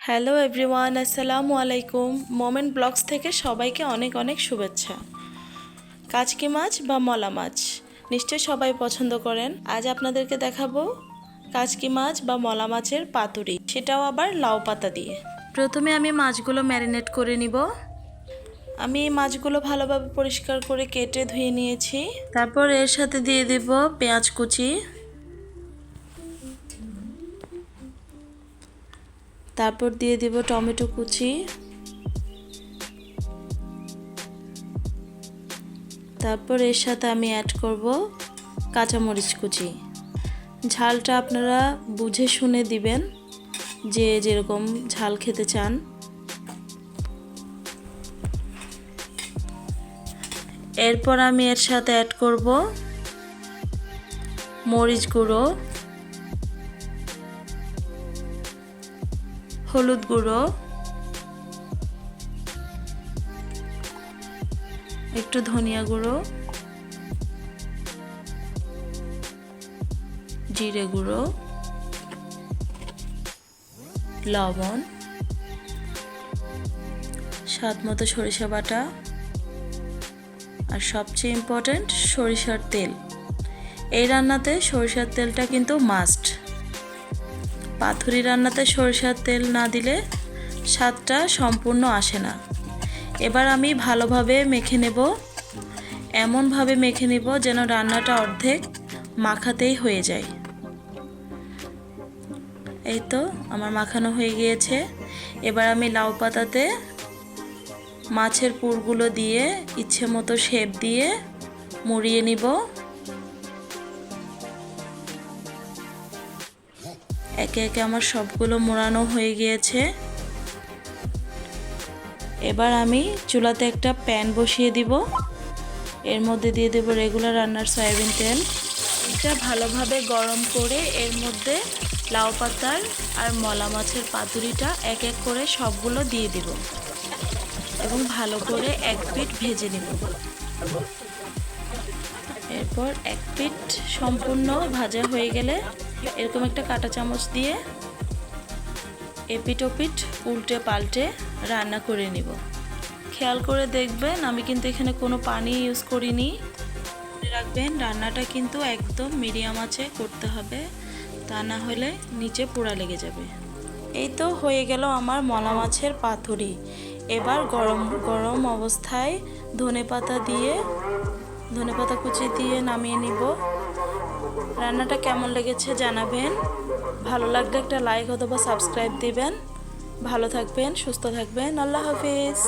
Hello everyone, আসসালামু আলাইকুম। Moment blogs থেকে সবাইকে অনেক অনেক শুভেচ্ছা। কাচকি মাছ বা মলা মাছ নিশ্চয়ই সবাই পছন্দ করেন। আজ আপনাদেরকে দেখাবো কাচকি মাছ বা মলা মাছের পাতুরি, সেটাও আবার লাউ পাতা দিয়ে। প্রথমে আমি মাছগুলো ম্যারিনেট করে নিব। আমি মাছগুলো ভালোভাবে পরিষ্কার করে কেটে ধুয়ে নিয়েছি। তারপর এর সাথে দিয়ে দেব পেঁয়াজ কুচি, তারপর দিয়ে দিব টমেটো কুচি, তারপর এর সাথে আমি অ্যাড করব কাঁচামরিচ কুচি। ঝালটা আপনারা বুঝে শুনে দিবেন, যে যেরকম ঝাল খেতে চান। এরপর আমি এর সাথে অ্যাড করব মরিচ গুঁড়ো, হলুদ গুঁড়ো, একটু ধনিয়া গুঁড়ো, জিরে গুঁড়ো, লবণ, স্বাদ মতো সরিষা বাটা, আর সবচেয়ে ইম্পর্ট্যান্ট সরিষার তেল। এই রান্নাতে সরিষার তেলটা কিন্তু মাস্ট। পাতুরি রান্নাতে সরিষার তেল না দিলে স্বাদটা সম্পূর্ণ আসে না। এবার আমি ভালোভাবে মেখে নেব, এমনভাবে মেখে নেব যেন রান্নাটা অর্ধেক মাখাতেই হয়ে যায়। এই তো আমার মাখানো হয়ে গিয়েছে। এবার আমি লাউ পাতাতে মাছের পুরগুলো দিয়ে ইচ্ছে মতো শেপ দিয়ে মুড়িয়ে নিব। একে একে আমার সবগুলো মোড়ানো হয়ে গিয়েছে। এবার আমি চুলাতে একটা প্যান বসিয়ে দিব। এর মধ্যে দিয়ে দেব রেগুলার রান্নার সয়াবিন তেল। এটা ভালোভাবে গরম করে এর মধ্যে লাউ পাতার আর মলা মাছের পাতুরিটা এক এক করে সবগুলো দিয়ে দিব এবং ভালো করে এক পিঠ ভেজে নেব। এরপর এক পিঠ সম্পূর্ণ ভাজা হয়ে গেলে এরকম একটা কাঁটা চামচ দিয়ে এপিঠ ওপিঠ উল্টে পাল্টে রান্না করে নিব। খেয়াল করে দেখবেন আমি কিন্তু এখানে কোনো পানি ইউজ করিনি। মনে রাখবেন রান্নাটা কিন্তু একদম মিডিয়াম আঁচে করতে হবে, তা না হলে নিচে পোড়া লেগে যাবে। এই তো হয়ে গেল আমার মলা মাছের পাতুরি। এবার গরম গরম অবস্থায় ধনেপাতা কুচি দিয়ে নামিয়ে নিব। রান্নাটা কেমন লেগেছে জানাবেন। ভালো লাগলে একটা লাইক অথবা সাবস্ক্রাইব দিবেন। ভালো থাকবেন, সুস্থ থাকবেন। আল্লাহ হাফিজ।